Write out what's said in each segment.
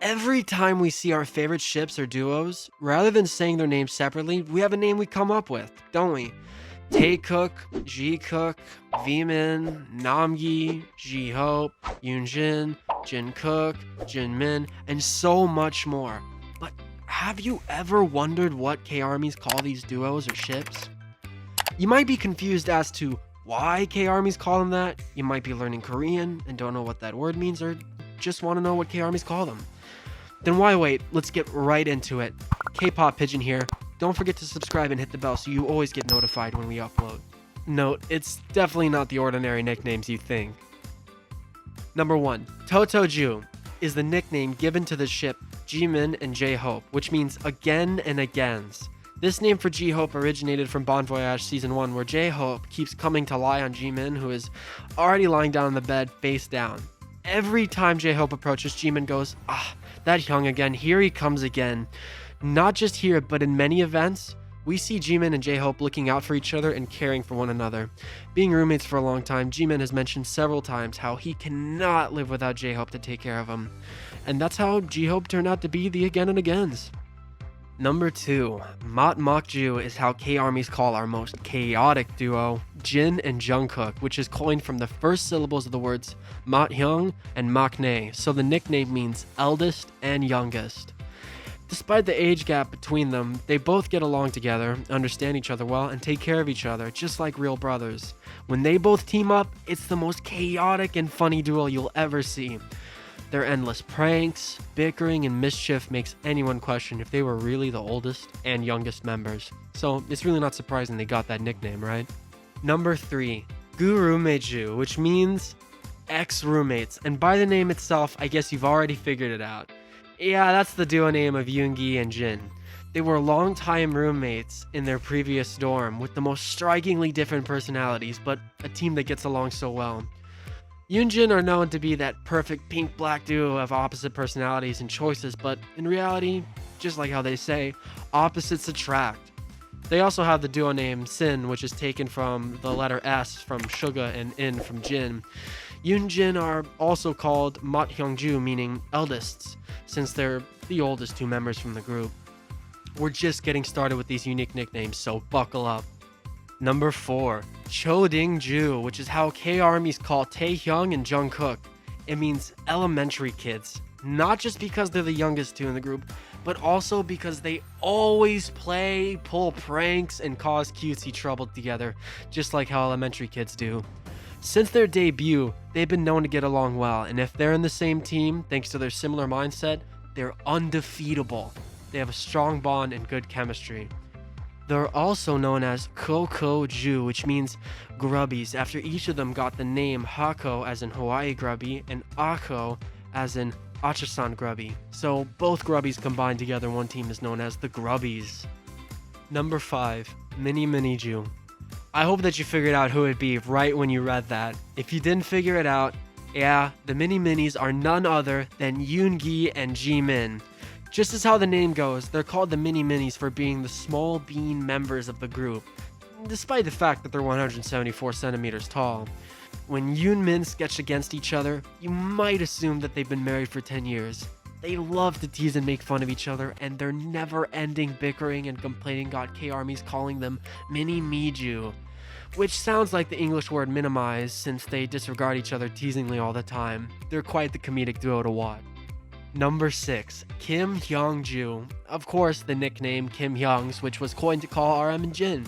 Every time we see our favorite ships or duos, rather than saying their names separately, we have a name we come up with, don't we? Taekook, Jikook, Vmin, Namgi, J-Hope, Yunjin, Jinkook, Jinmin, and so much more. But have you ever wondered what K-ARMYs call these duos or ships? You might be confused as to why K-ARMYs call them that. You might be learning Korean and don't know what that word means, or just want to know what K-ARMYs call them. Then why wait? Let's get right into it. K-Pop Pigeon here. Don't forget to subscribe and hit the bell so you always get notified when we upload. Note, it's definitely not the ordinary nicknames you think. Number 1. Totojou is the nickname given to the ship Jimin and J-Hope, which means Again&Againz. This name for Jihope originated from Bon Voyage Season 1, where J-Hope keeps coming to lie on Jimin, who is already lying down on the bed face down. Every time J-Hope approaches, Jimin goes, that Hyung again, here he comes again. Not just here, but in many events, we see Jimin and J-Hope looking out for each other and caring for one another. Being roommates for a long time, Jimin has mentioned several times how he cannot live without J-Hope to take care of him. And that's how J-Hope turned out to be the Again&Againz. Number 2. Motmokju is how K-ARMYs call our most chaotic duo, Jin and Jungkook, which is coined from the first syllables of the words Hyung and maknae, so the nickname means eldest and youngest. Despite the age gap between them, they both get along together, understand each other well, and take care of each other, just like real brothers. When they both team up, it's the most chaotic and funny duo you'll ever see. Their endless pranks, bickering, and mischief makes anyone question if they were really the oldest and youngest members. So it's really not surprising they got that nickname, right? Number 3. GuOju, which means ex-roommates, and by the name itself, I guess you've already figured it out. Yeah, that's the duo name of Yoongi and Jin. They were longtime roommates in their previous dorm with the most strikingly different personalities, but a team that gets along so well. Yunjin are known to be that perfect pink-black duo of opposite personalities and choices, but in reality, just like how they say, opposites attract. They also have the duo name Sin, which is taken from the letter S from Suga and In from Jin. Yunjin are also called Motmokju, meaning eldest, since they're the oldest two members from the group. We're just getting started with these unique nicknames, so buckle up. Number 4. Totojou, which is how K-ARMYs call Taehyung and Jungkook. It means elementary kids, not just because they're the youngest two in the group, but also because they always play, pull pranks, and cause cutesy trouble together, just like how elementary kids do. Since their debut, they've been known to get along well, and if they're in the same team, thanks to their similar mindset, they're undefeatable. They have a strong bond and good chemistry. They're also known as Totojou, which means grubbies, after each of them got the name Hako as in Hawaii grubby and Ako as in Achasan grubby. So both grubbies combined together in one team is known as the Grubbies. Number 5. Minimoni. I hope that you figured out who it'd be right when you read that. If you didn't figure it out, yeah, the Mini-Minis are none other than Yoongi and Jimin. Just as how the name goes, they're called the Mini-Minis for being the small bean members of the group, despite the fact that they're 174 centimeters tall. When Jinmin sketched against each other, you might assume that they've been married for 10 years. They love to tease and make fun of each other, and their never-ending bickering and complaining got K-ARMYs calling them Minimiju, which sounds like the English word minimize since they disregard each other teasingly all the time. They're quite the comedic duo to watch. Number 6. Kim Hyung-ju. Of course, the nickname Kim Hyungs, which was coined to call RM and Jin.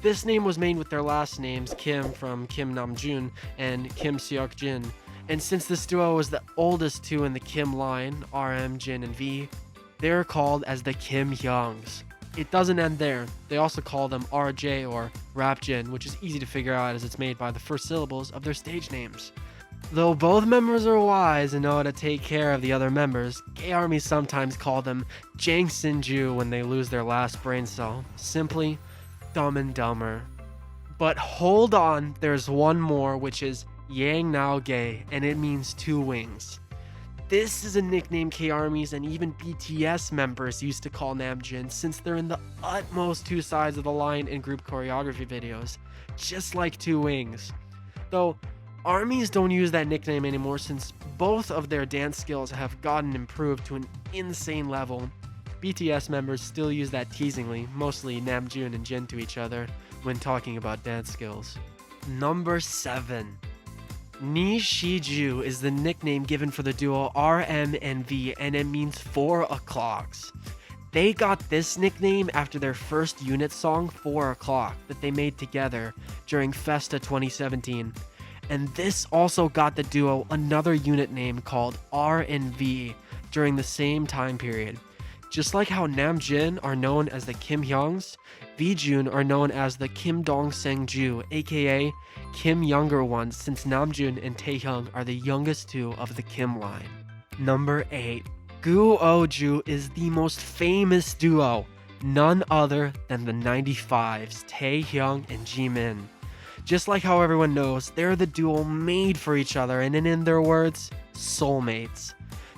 This name was made with their last names, Kim from Kim Namjoon and Kim Seok-jin. And since this duo was the oldest two in the Kim line, RM, Jin, and V, they're called as the Kim Hyungs. It doesn't end there. They also call them RJ or Rap Jin, which is easy to figure out as it's made by the first syllables of their stage names. Though both members are wise and know how to take care of the other members, K-ARMYs sometimes call them Jangsinju when they lose their last brain cell. Simply, Dumb and Dumber. But hold on, there's one more, which is Yang Nao Gay, and it means two wings. This is a nickname K-ARMYs and even BTS members used to call Namjin, since they're in the utmost two sides of the line in group choreography videos, just like two wings. Though ARMYs don't use that nickname anymore since both of their dance skills have gotten improved to an insane level. BTS members still use that teasingly, mostly Namjoon and Jin to each other, when talking about dance skills. Number 7. Nishiju is the nickname given for the duo RMNV, and it means 4 o'clocks. They got this nickname after their first unit song, 4 O'Clock, that they made together during Festa 2017. And this also got the duo another unit name called RNV during the same time period. Just like how Namjin are known as the Kim Hyungs, Vjun are known as the Kim Dong Sengju, aka Kim younger ones, since Namjoon and Taehyung are the youngest two of the Kim line. Number 8. GuOju is the most famous duo, none other than the 95s, Taehyung and Jimin. Just like how everyone knows, they're the duo made for each other, and in their words, soulmates.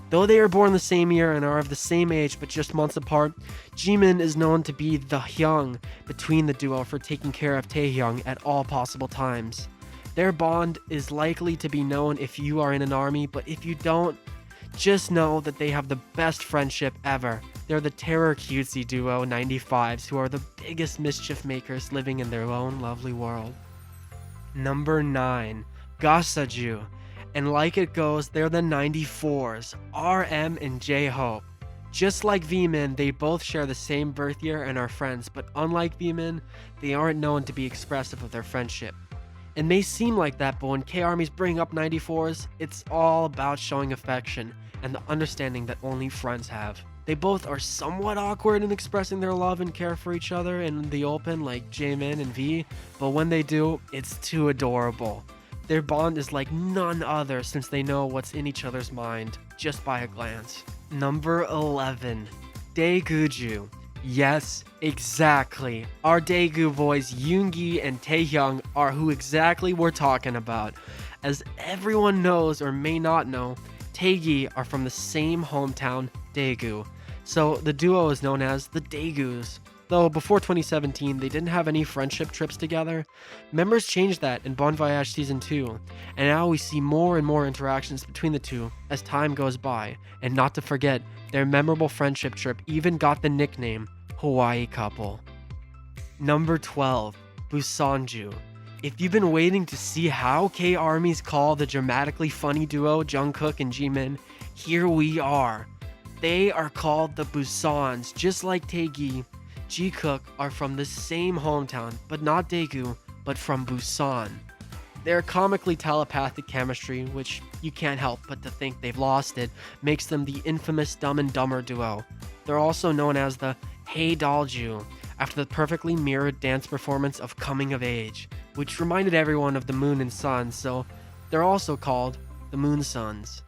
Though they are born the same year and are of the same age but just months apart, Jimin is known to be the hyung between the duo for taking care of Taehyung at all possible times. Their bond is likely to be known if you are in an army, but if you don't, just know that they have the best friendship ever. They're the terror cutesy duo 95s who are the biggest mischief makers living in their own lovely world. Number 9. Gosuju. And like it goes, they're the 94s, RM and J-Hope. Just like Vmin, they both share the same birth year and are friends, but unlike Vmin, they aren't known to be expressive of their friendship. It may seem like that, but when K-ARMYs bring up 94s, it's all about showing affection and the understanding that only friends have. They both are somewhat awkward in expressing their love and care for each other in the open like Jimin and V, but when they do, it's too adorable. Their bond is like none other since they know what's in each other's mind just by a glance. Number 11. Daegu. Yes, exactly. Our Daegu boys Yoongi and Taehyung are who exactly we're talking about. As everyone knows or may not know, taegi are from the same hometown, Daegu. So the duo is known as the Daegus. Though before 2017, they didn't have any friendship trips together. Members changed that in Bon Voyage Season 2, and now we see more and more interactions between the two as time goes by. And not to forget, their memorable friendship trip even got the nickname Hawaii Couple. Number 12. Busanju. If you've been waiting to see how K-ARMYs call the dramatically funny duo Jungkook and Jimin, here we are. They are called the Busans, just like Taegi. Jikook are from the same hometown, but not Daegu, but from Busan. Their comically telepathic chemistry, which you can't help but to think they've lost it, makes them the infamous Dumb and Dumber duo. They're also known as the Hey Dollju, after the perfectly mirrored dance performance of Coming of Age, which reminded everyone of the moon and sun, so they're also called the Moon Sons.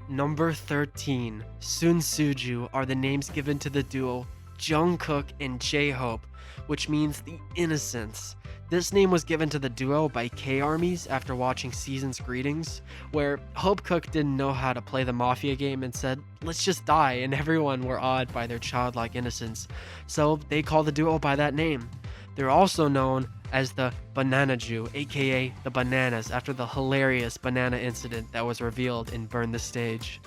Number 13. Suntsuju are the names given to the duo Jungkook and J-Hope, which means the Innocents. This name was given to the duo by K-ARMYs after watching Season's Greetings, where Hopecook didn't know how to play the Mafia game and said, "Let's just die," and everyone were awed by their childlike innocence, so they called the duo by that name. They're also known as the Bananaju, aka the Bananas, after the hilarious banana incident that was revealed in Burn the Stage.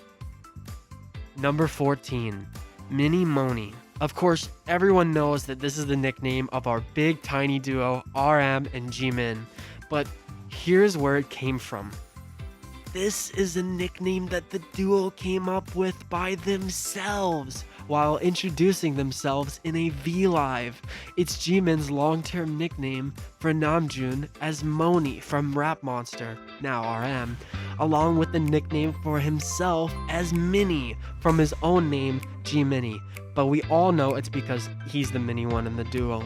Number 14. Minimoni. Of course, everyone knows that this is the nickname of our big tiny duo RM and Jimin, but here's where it came from. This is a nickname that the duo came up with by themselves while introducing themselves in a V-Live. It's Jimin's long-term nickname for Namjoon as Moni from Rap Monster, now RM, along with the nickname for himself as Mini from his own name, G-Mini. But we all know it's because he's the mini one in the duo.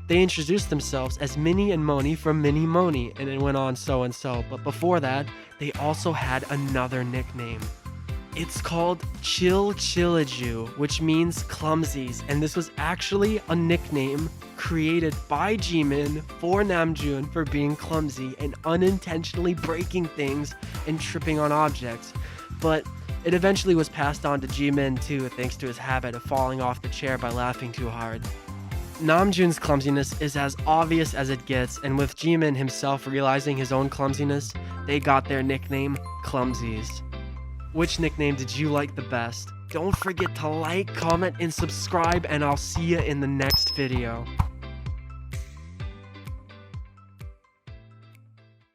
They introduced themselves as Mini and Moni from Minimoni, and it went on so and so, but before that, they also had another nickname. It's called Chiliju, which means clumsies, and this was actually a nickname created by Jimin for Namjoon for being clumsy and unintentionally breaking things and tripping on objects. But it eventually was passed on to Jimin too, thanks to his habit of falling off the chair by laughing too hard. Namjoon's clumsiness is as obvious as it gets, and with Jimin himself realizing his own clumsiness, they got their nickname Clumsies. Which nickname did you like the best? Don't forget to like, comment, and subscribe, and I'll see you in the next video.